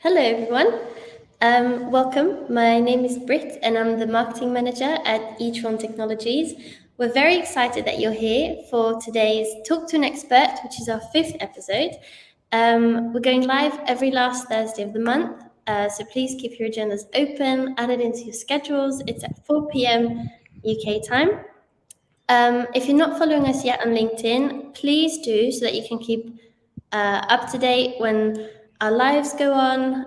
Hello, everyone. Welcome. My name is Britt, and I'm the marketing manager at Eatron Technologies. We're very excited that you're here for today's Talk to an Expert, which is our fifth episode. We're going live every last Thursday of the month, so please keep your agendas open, add it into your schedules. It's at 4 p.m. UK time. If you're not following us yet on LinkedIn, please do so that you can keep up to date when our lives go on,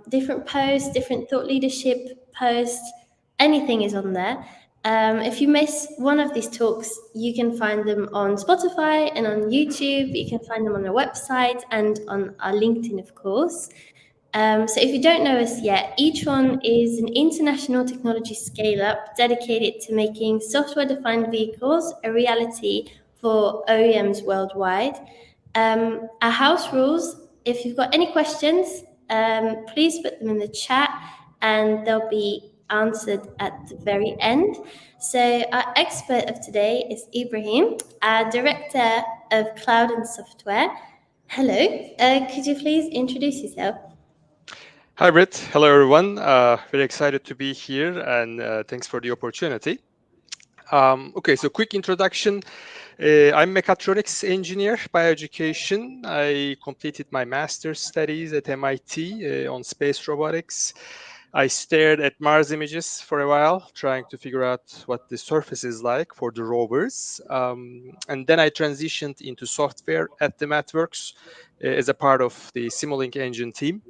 different posts, different thought leadership posts, anything is on there. If you miss one of these talks, you can find them on Spotify and on YouTube. You can find them on our website and on our LinkedIn, of course. So if you don't know us yet, Eatron is an international technology scale-up dedicated to making software-defined vehicles a reality for OEMs worldwide. Our house rules, if you've got any questions, please put them in the chat and they'll be answered at the very end. So our expert of today is Ibrahim, our Director of Cloud and Software. Hello, could you please introduce yourself? Hi, Britt. Hello, everyone. Very excited to be here, and thanks for the opportunity. Okay, so quick introduction. I'm a mechatronics engineer by education. I completed my master's studies at MIT on space robotics. I stared at Mars images for a while, trying to figure out what the surface is like for the rovers. And then I transitioned into software at the MathWorks as a part of the Simulink engine team.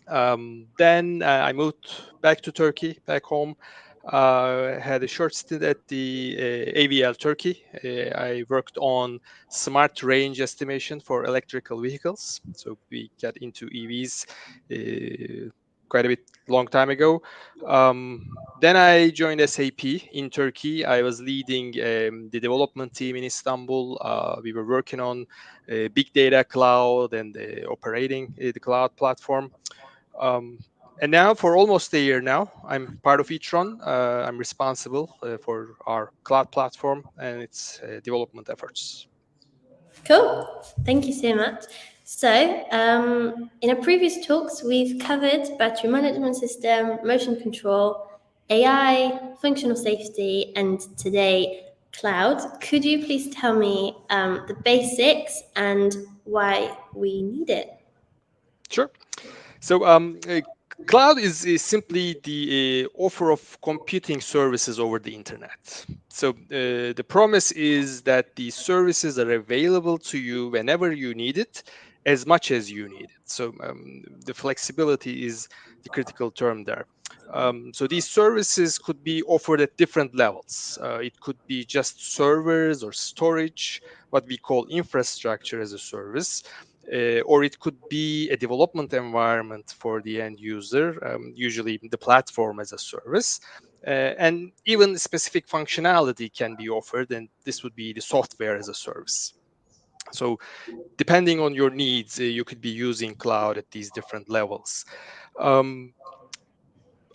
Then I moved back to Turkey, back home. Had a short stint at the AVL Turkey. I worked on smart range estimation for electrical vehicles. So we got into EVs quite a bit long time ago. Then I joined SAP in Turkey. I was leading the development team in Istanbul. We were working on big data cloud and operating the cloud platform. Um, and now, for almost a year now, I'm part of Eatron. I'm responsible for our cloud platform and its development efforts. Cool. Thank you so much. So, in our previous talks, we've covered battery management system, motion control, AI, functional safety, and today, cloud. Could you please tell me the basics and why we need it? Sure. So, cloud is simply the offer of computing services over the internet. So, the promise is that the services are available to you whenever you need it, as much as you need it. So, the flexibility is the critical term there. So, these services could be offered at different levels. It could be just servers or storage, what we call infrastructure as a service, or it could be a development environment for the end user, usually the platform as a service. And even specific functionality can be offered, and this would be the software as a service. So, depending on your needs, you could be using cloud at these different levels. Um,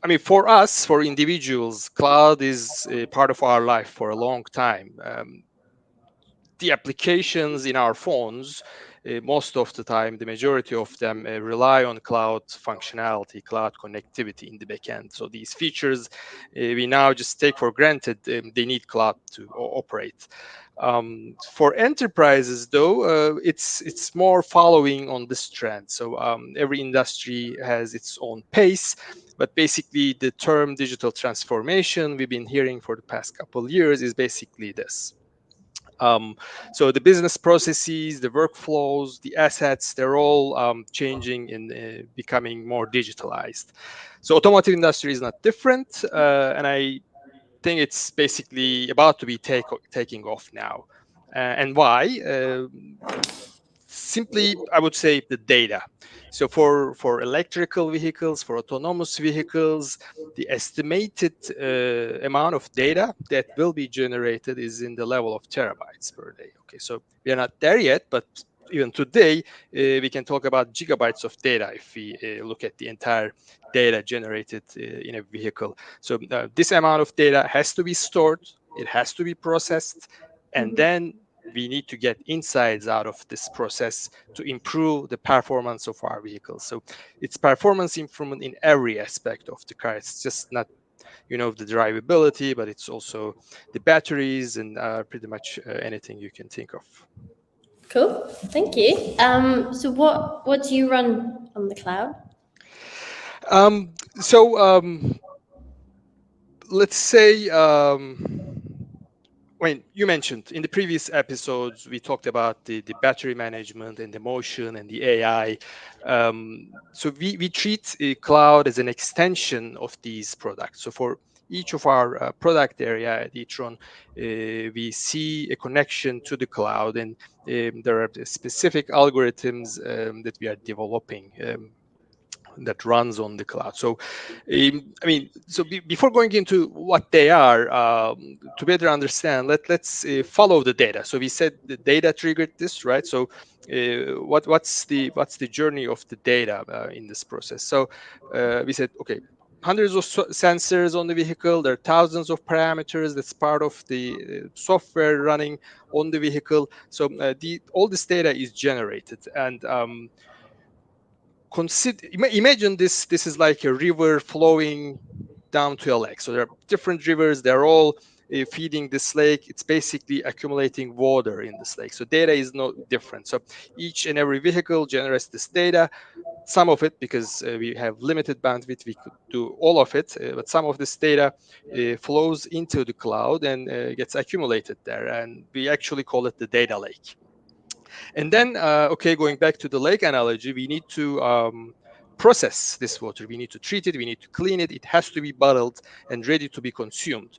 I mean, for us, for individuals, cloud is a part of our life for a long time. The applications in our phones, most of the time, the majority of them rely on cloud functionality, cloud connectivity in the backend. So these features we now just take for granted. They need cloud to operate. For enterprises, though, it's more following on this trend. So every industry has its own pace. But basically, the term digital transformation we've been hearing for the past couple of years is basically this. So the business processes, the workflows, the assets, they're all changing and becoming more digitalized. So automotive industry is not different, and I think it's basically about to be taking off now. And why? Simply, I would say the data. So for electrical vehicles, for autonomous vehicles, the estimated amount of data that will be generated is in the level of terabytes per day. Okay, so we are not there yet, but even today we can talk about gigabytes of data if we look at the entire data generated in a vehicle. So this amount of data has to be stored, it has to be processed, and then we need to get insights out of this process to improve the performance of our vehicles. So it's performance improvement in every aspect of the car. It's just not the drivability, but it's also the batteries and pretty much anything you can think of. Cool. Thank you. So what do you run on the cloud? Um, so let's say, you mentioned in the previous episodes, we talked about the battery management and the motion and the AI. So we treat cloud as an extension of these products. So for each of our product area at Eatron, we see a connection to the cloud, and there are specific algorithms that we are developing. That runs on the cloud. So, before going into what they are, to better understand, let's follow the data. So we said the data triggered this, right? So, what's the journey of the data in this process? So, we said, okay, hundreds of sensors on the vehicle. There are thousands of parameters. That's part of the software running on the vehicle. So, all this data is generated, and imagine this is like a river flowing down to a lake. So there are different rivers, they're all feeding this lake. It's basically accumulating water in this lake, so data is no different. So each and every vehicle generates this data. Some of it, because we have limited bandwidth, we could do all of it, but some of this data flows into the cloud and gets accumulated there, and we actually call it the data lake. And then, okay, going back to the lake analogy, we need to process this water. We need to treat it. We need to clean it. It has to be bottled and ready to be consumed.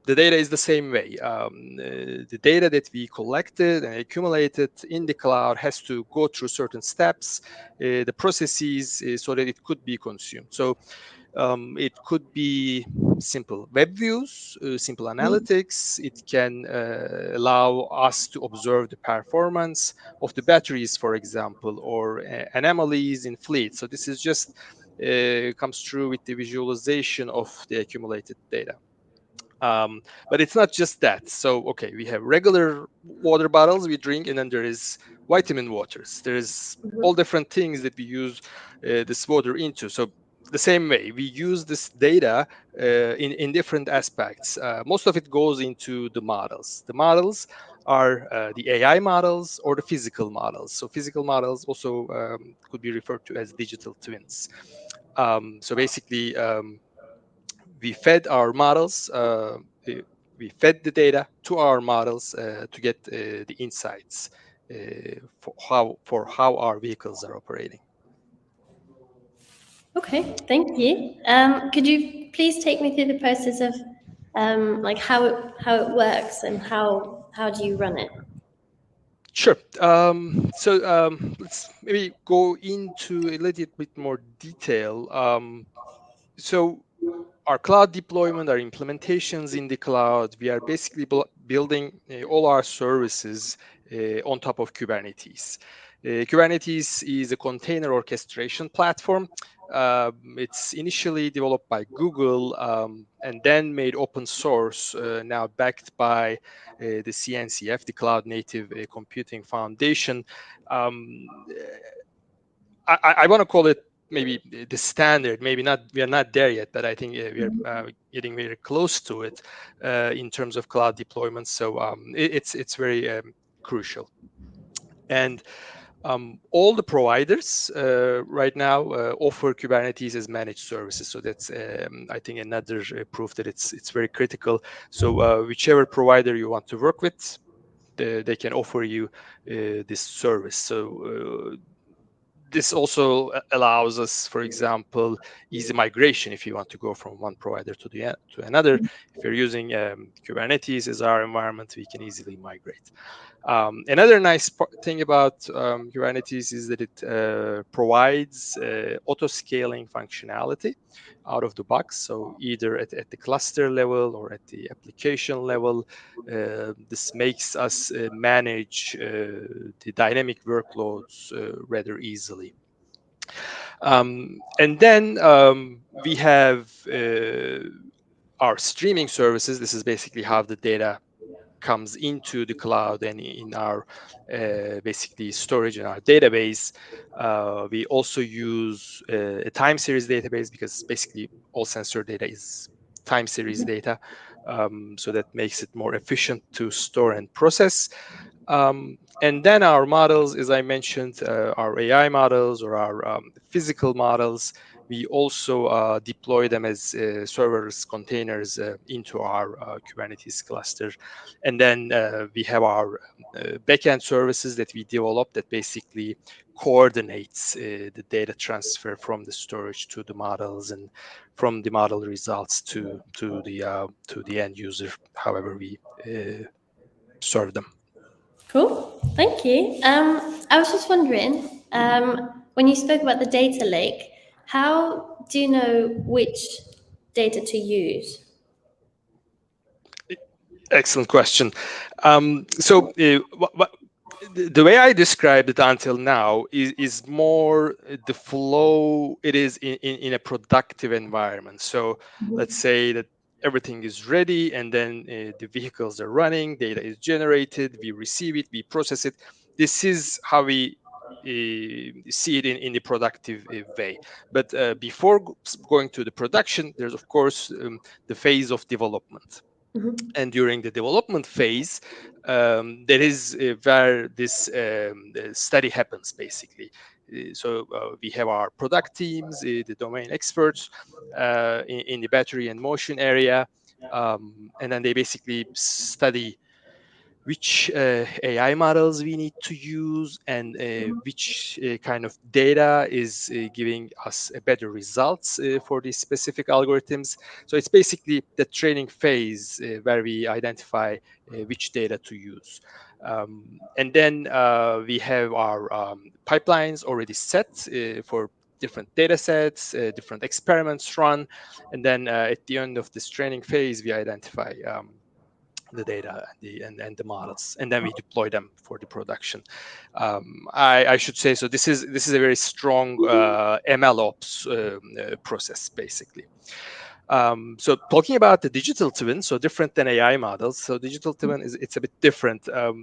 The data is the same way. The data that we collected and accumulated in the cloud has to go through certain steps, the processes, so that it could be consumed. So it could be simple web views, simple analytics. It can allow us to observe the performance of the batteries, for example, or anomalies in fleet. So this is just comes through with the visualization of the accumulated data. But it's not just that. So, okay, we have regular water bottles we drink, and then there is vitamin waters. There's all different things that we use this water into. So the same way we use this data in different aspects. Most of it goes into the models. The models are the AI models or the physical models. So physical models also could be referred to as digital twins. So basically, we fed our models, we fed the data to our models to get the insights for how our vehicles are operating. Okay, thank you. Could you please take me through the process of like how it works and how do you run it? Sure. So let's maybe go into a little bit more detail. So our cloud deployment, our implementations in the cloud, we are basically building all our services on top of Kubernetes. Kubernetes is a container orchestration platform. It's initially developed by Google and then made open source, now backed by the CNCF, the Cloud Native Computing Foundation. I want to call it maybe the standard. Maybe not. We are not there yet, but I think we are getting very close to it in terms of cloud deployments. So it's very crucial. And all the providers right now offer Kubernetes as managed services. So that's I think another proof that it's very critical. So whichever provider you want to work with, they can offer you this service. So this also allows us, for example, easy migration. If you want to go from one provider to another, if you're using Kubernetes as our environment, we can easily migrate. Another nice thing about Kubernetes is that it provides auto-scaling functionality out of the box. So either at the cluster level or at the application level, this makes us manage the dynamic workloads rather easily. And then we have our streaming services. This is basically how the data comes into the cloud and in our basically storage in our database. We also use a time series database because basically all sensor data is time series data. So that makes it more efficient to store and process. And then our models, as I mentioned, our AI models or our physical models, we also deploy them as servers, containers into our Kubernetes cluster. And then we have our backend services that we develop that basically coordinates the data transfer from the storage to the models and from the model results to the end user, however we serve them. Cool. Thank you. I was just wondering, when you spoke about the data lake, how do you know which data to use? Excellent question. The way I described it until now is more the flow it is in a productive environment. So let's say that everything is ready and then the vehicles are running, data is generated, we receive it, we process it. This is how we see it in the productive way. But before going to the production, there's of course the phase of development. Mhm. And during the development phase, that is where this study happens basically. We have our product teams, the domain experts in the battery and motion area, and then they basically study which AI models we need to use and which kind of data is giving us a better results for these specific algorithms. So it's basically the training phase where we identify which data to use. And then we have our pipelines already set for different data sets, different experiments run. And then at the end of this training phase, we identify the data and the models, and then we deploy them for the production. I should say, so this is a very strong ML ops process basically. So talking about the digital twin, so different than AI models. So digital twin it's a bit different. A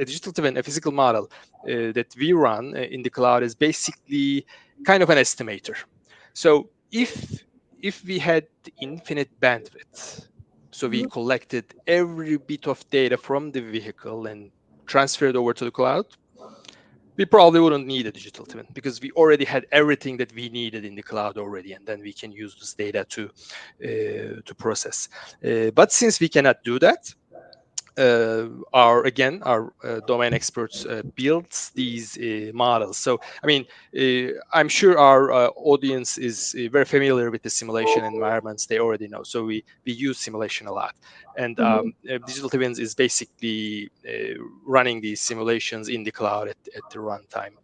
digital twin, a physical model that we run in the cloud is basically kind of an estimator. So if we had infinite bandwidth, so we collected every bit of data from the vehicle and transferred over to the cloud, we probably wouldn't need a digital twin because we already had everything that we needed in the cloud already, and then we can use this data to process. But since we cannot do that, our domain experts builds these models. So I mean, I'm sure our audience is very familiar with the simulation environments. They already know, so we use simulation a lot. And digital twins is basically running these simulations in the cloud at the runtime.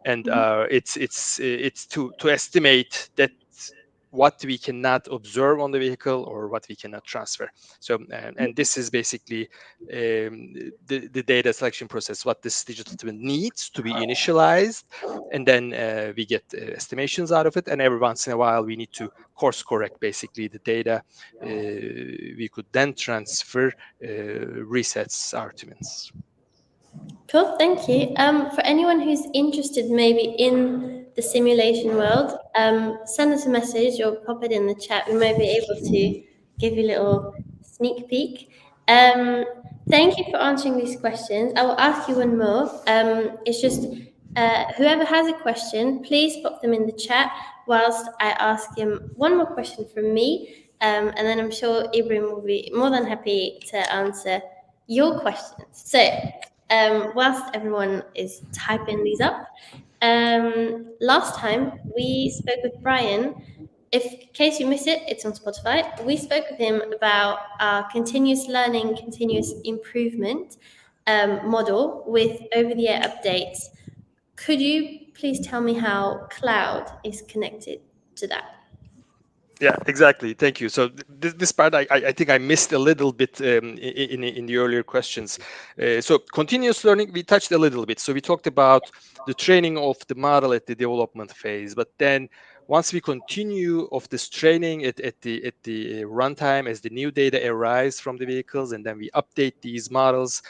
And it's to estimate that what we cannot observe on the vehicle or what we cannot transfer. So and this is basically the data selection process, what this digital twin needs to be initialized, and then we get estimations out of it. And every once in a while, we need to course correct basically the data. We could then transfer resets our twins. Cool, thank you. For anyone who's interested maybe in the simulation world, send us a message or pop it in the chat. We may be able to give you a little sneak peek. Um, Thank you for answering these questions. I will ask you one more. It's just whoever has a question, please pop them in the chat whilst I ask him one more question from me. And then I'm sure Ibrahim will be more than happy to answer your questions. So, whilst everyone is typing these up, last time we spoke with Brian. If in case you missed it, it's on Spotify. We spoke with him about our continuous learning, continuous improvement model with over-the-air updates. Could you please tell me how cloud is connected to that? Yeah, exactly. Thank you. So this part, I think I missed a little bit in the earlier questions. So continuous learning, we touched a little bit. So we talked about the training of the model at the development phase, but then once we continue of this training at the runtime as the new data arrives from the vehicles, and then we update these models.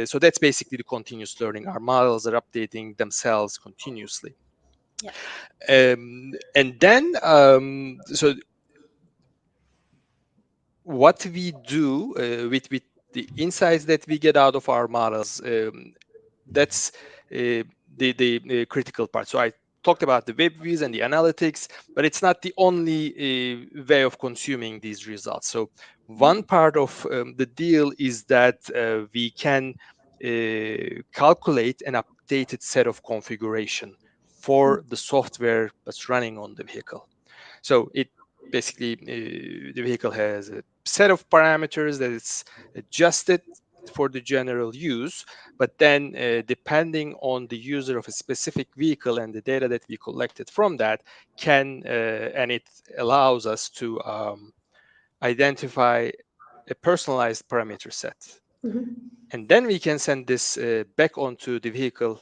So that's basically the continuous learning. Our models are updating themselves continuously. Yeah. And then, so what we do with the insights that we get out of our models, that's the critical part. So I talked about the web views and the analytics, but it's not the only way of consuming these results. So one part of the deal is that we can calculate an updated set of configuration for the software that's running on the vehicle. So it basically, the vehicle has a set of parameters that it's adjusted for the general use, but then depending on the user of a specific vehicle and the data that we collected from that and it allows us to identify a personalized parameter set. Mhm. And then we can send this back onto the vehicle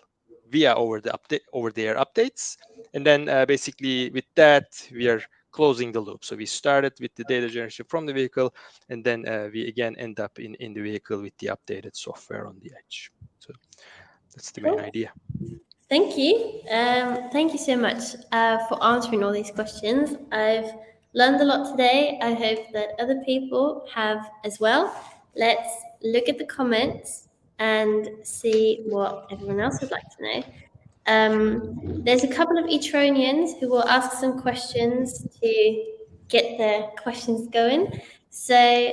via over the air updates. And then basically with that we are closing the loop. So we started with the data generation from the vehicle, and then we again end up in the vehicle with the updated software on the edge. So that's the main Cool. idea. Thank you. Thank you so much for answering all these questions. I've learned a lot today. I hope that other people have as well. Let's look at the comments and see what everyone else would like to know. There's a couple of Etronians who will ask some questions to get their questions going. So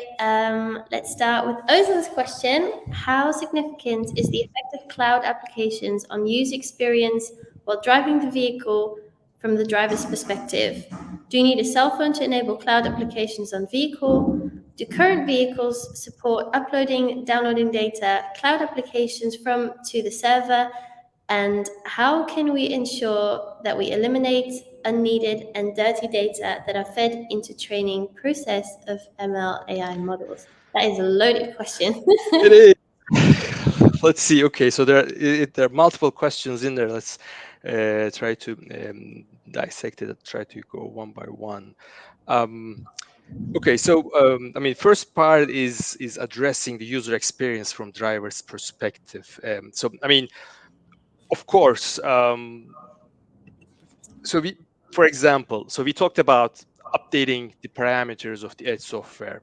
let's start with Ozan's question. How significant is the effect of cloud applications on user experience while driving the vehicle from the driver's perspective? Do you need a cell phone to enable cloud applications on vehicle? Do current vehicles support uploading, downloading data, cloud applications from to the server? And how can we ensure that we eliminate unneeded and dirty data that are fed into training process of ML AI models? That is a loaded question. It is. Let's see. Okay, so there are multiple questions in there. Let's try to dissect it. Try to go one by one. Um, Okay, so I mean, first part is addressing the user experience from driver's perspective. So I mean, of course, so we, for example, so we talked about updating the parameters of the edge software,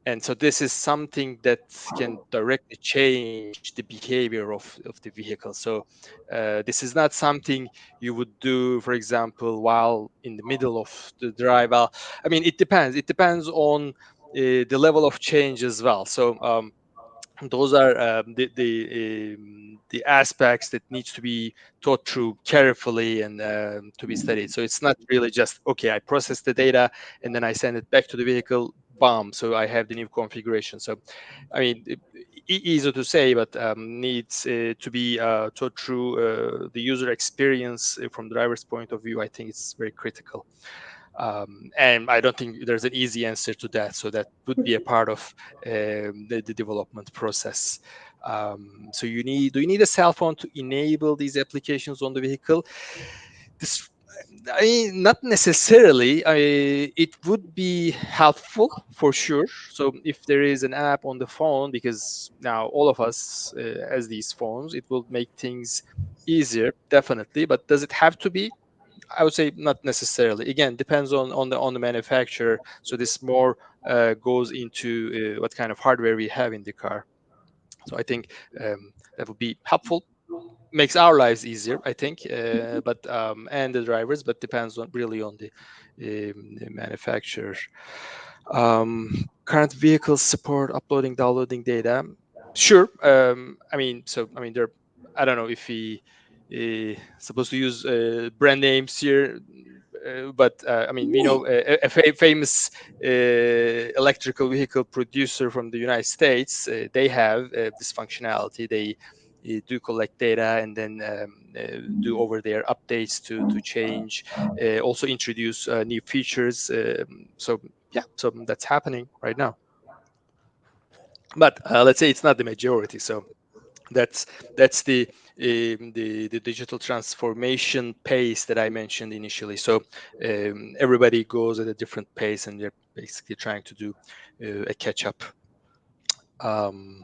and so this is something that can directly change the behavior of the vehicle. So this is not something you would do, for example, while in the middle of the drive. Well, I mean, it depends. It depends on the level of change as well. So those are the aspects that needs to be thought through carefully and to be studied. So it's not really just, okay, I process the data and then I send it back to the vehicle, bam, so I have the new configuration. So I mean, easy to say, but needs to be thought through. The user experience from the driver's point of view, I think it's very critical. And I don't think there's an easy answer to that. So that would be a part of the development process. So do you need a cell phone to enable these applications on the vehicle? This, I mean, not necessarily. It would be helpful for sure. So if there is an app on the phone, because now all of us has these phones, it will make things easier, definitely. But does it have to be? I would say not necessarily. Again, depends on the manufacturer. So this more goes into what kind of hardware we have in the car. So I think that would be helpful. Makes our lives easier, I think, but and the drivers, but depends on really on the manufacturer. Current vehicles support uploading, downloading data. Sure. I mean, there. I don't know if we supposed to use brand names here, but I mean, we know a famous electrical vehicle producer from the United States. They have this functionality. They do collect data and then do over their updates to change. Also introduce new features. So yeah, so that's happening right now. But let's say it's not the majority. So That's that's the digital transformation pace that I mentioned initially. So everybody goes at a different pace, and they're basically trying to do a catch up. Um,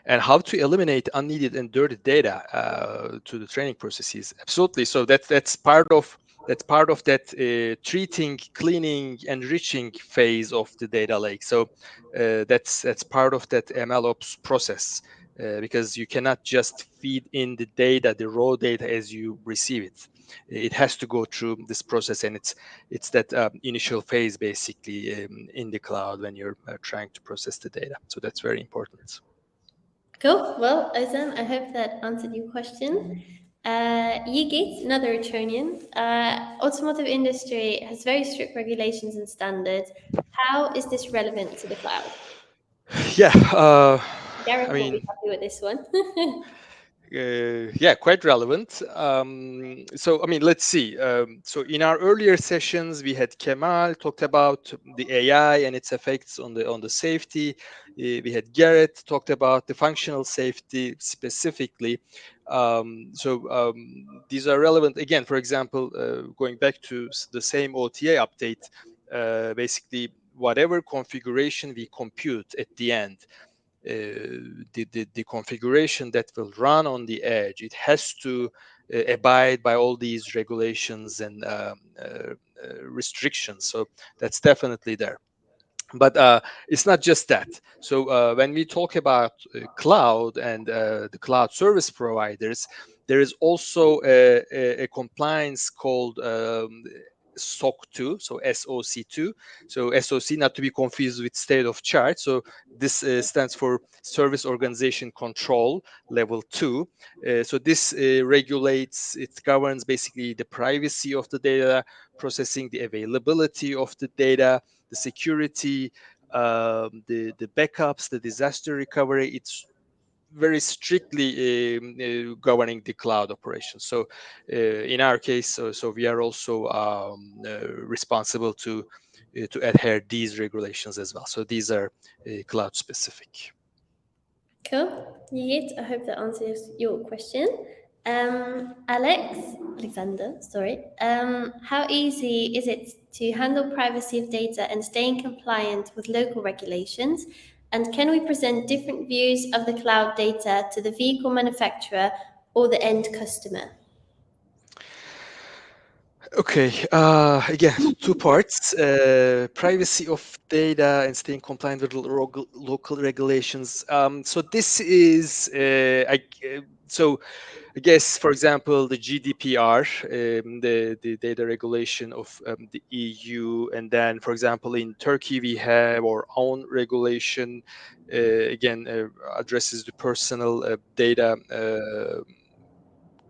and how to eliminate unneeded and dirty data to the training processes. Absolutely. So that's part of that treating, cleaning, enriching phase of the data lake. So that's part of that MLOps process. Because you cannot just feed in the data, the raw data, as you receive it. It has to go through this process, and it's that initial phase basically in the cloud when you're trying to process the data. So that's very important. Cool. Well, Ozan, I hope that answered your question. Yigit, another Etronian, automotive industry has very strict regulations and standards. How is this relevant to the cloud? Yeah, I Gareth will be mean, happy with this one. yeah, quite relevant. So, I mean, let's see. So, in our earlier sessions, we had Kemal talked about the AI and its effects on the safety. We had Garrett talked about the functional safety specifically. These are relevant again. For example, going back to the same OTA update, basically whatever configuration we compute at the end, the configuration that will run on the edge, it has to abide by all these regulations and restrictions. So that's definitely there. But it's not just that. So when we talk about cloud and the cloud service providers, there is also a compliance called SOC 2, so SOC 2. So SOC, not to be confused with state of charge. So this stands for Service Organization Control Level 2. So this regulates, it governs basically the privacy of the data processing, the availability of the data, the security, the backups, the disaster recovery. It's very strictly governing the cloud operations. So in our case, so we are also responsible to adhere these regulations as well. So these are cloud specific. Cool. Yigit, I hope that answers your question. Alexander, sorry. How easy is it to handle privacy of data and staying compliant with local regulations? And can we present different views of the cloud data to the vehicle manufacturer or the end customer? Okay, again, two parts. Privacy of data and staying compliant with local regulations. So this is, so I guess, for example, the GDPR, the data regulation of the EU, and then, for example, in Turkey we have our own regulation. Again, addresses the personal data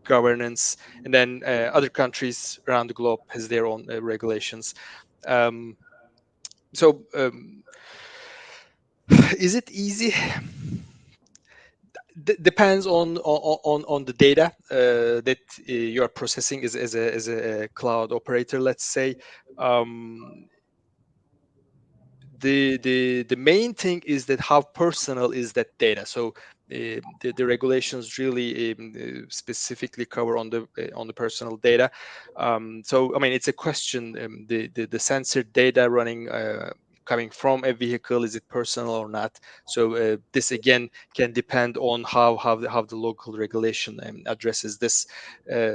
governance, and then other countries around the globe has their own regulations. Um, so, is it easy? Depends on the data that you are processing as a cloud operator. Let's say um, the main thing is that how personal is that data. So the regulations really specifically cover on the personal data. So I mean, it's a question. The sensor data running coming from a vehicle, is it personal or not? So this again can depend on how the local regulation addresses this.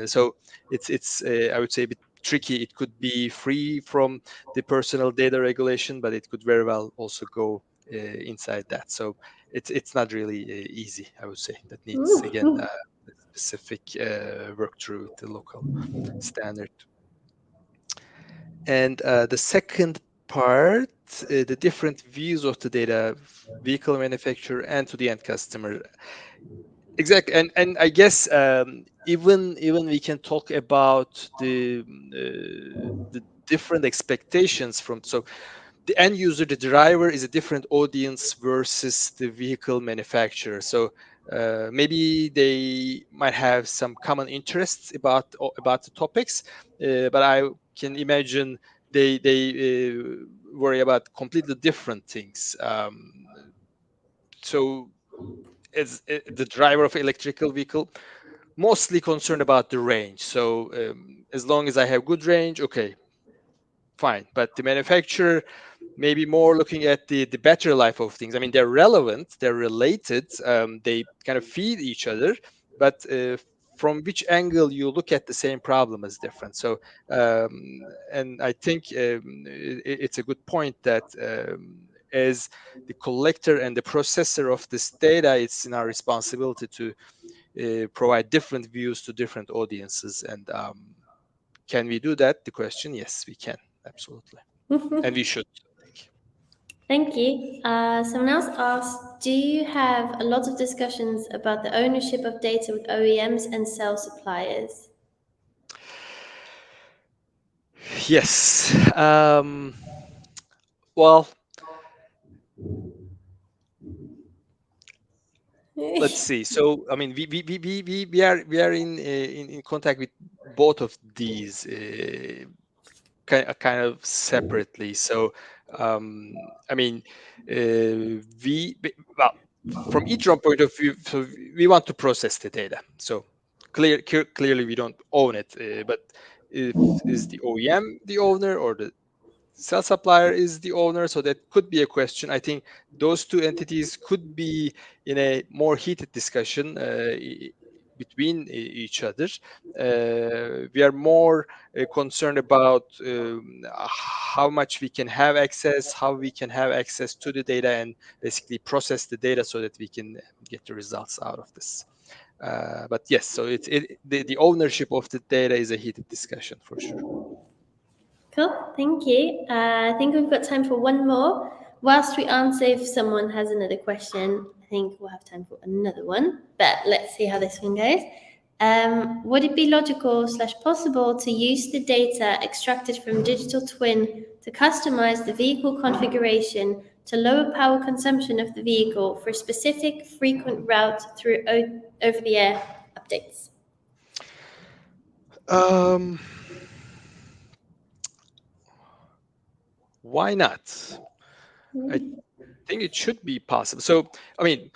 So it's I would say a bit tricky. It could be free from the personal data regulation, but it could very well also go inside that. So it's not really easy, I would say. That needs again specific work through with the local standard. And the second part, the different views of the data, vehicle manufacturer and to the end customer. Exactly, and I guess even we can talk about the different expectations from. So the end user, the driver, is a different audience versus the vehicle manufacturer. So maybe they might have some common interests about the topics, but I can imagine they worry about completely different things. So as the driver of electrical vehicle, mostly concerned about the range. So as long as I have good range, okay, fine. But the manufacturer maybe more looking at the battery life of things. I mean, they're relevant, they're related, they kind of feed each other, but from which angle you look at the same problem is different. So, and I think it's a good point that as the collector and the processor of this data, it's in our responsibility to provide different views to different audiences. And can we do that? The question, yes, we can, absolutely, and we should. Thank you. Someone else asked, do you have a lot of discussions about the ownership of data with OEMs and cell suppliers? Yes. Well, let's see. So, I mean, we are in contact with both of these kind of separately. So, I mean, well, from Eatron point of view, so we want to process the data. So clearly we don't own it, but if is the OEM the owner or the cell supplier is the owner, so that could be a question. I think those two entities could be in a more heated discussion between each other. We are more concerned about how much we can have access, how we can have access to the data, and basically process the data so that we can get the results out of this. But yes, so the ownership of the data is a heated discussion for sure. Cool, thank you. I think we've got time for one more. Whilst we answer, if someone has another question, I think we'll have time for another one. But let's see how this one goes. Would it be logical slash possible to use the data extracted from digital twin to customize the vehicle configuration to lower power consumption of the vehicle for a specific frequent route through over-the-air updates? Um, why not? I think it should be possible. So, I mean,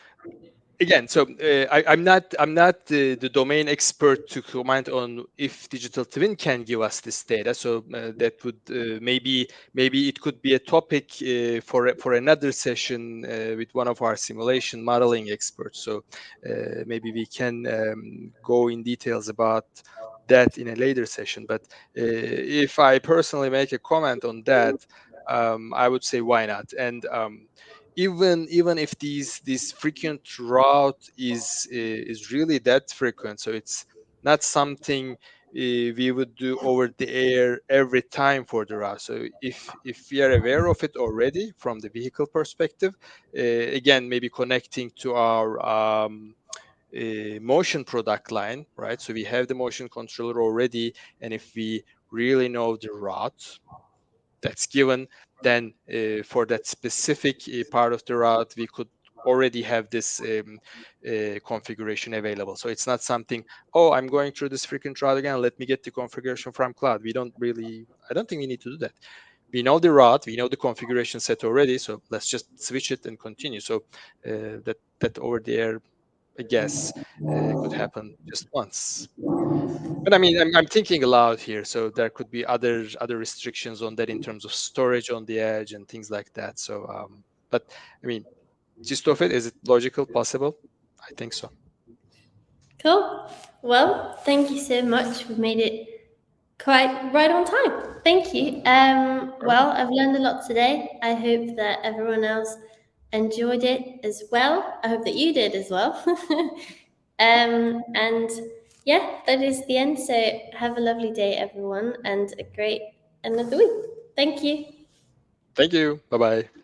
again, so I'm not the domain expert to comment on if digital twin can give us this data. So that would maybe it could be a topic for another session with one of our simulation modeling experts. So maybe we can go in details about that in a later session. But if I personally make a comment on that, I would say why not? And even if this frequent route is really that frequent, so it's not something we would do over the air every time for the route. So if we are aware of it already from the vehicle perspective, again maybe connecting to our motion product line, right? So we have the motion controller already, and if we really know the route that's given, then for that specific part of the route, we could already have this configuration available. So it's not something, oh, I'm going through this frequent route again, let me get the configuration from cloud. I don't think we need to do that. We know the route, we know the configuration set already, so let's just switch it and continue. So that over there, I guess, could happen just once. But I mean, I'm thinking aloud here, so there could be other restrictions on that in terms of storage on the edge and things like that. So, but I mean, gist of it, is it logical, possible? I think so. Cool. Well, thank you so much. We've made it quite right on time. Thank you. Well, I've learned a lot today. I hope that everyone else enjoyed it as well. I hope that you did as well. And yeah, that is the end. So have a lovely day, everyone, and a great end of the week. Thank you. Thank you. Bye bye.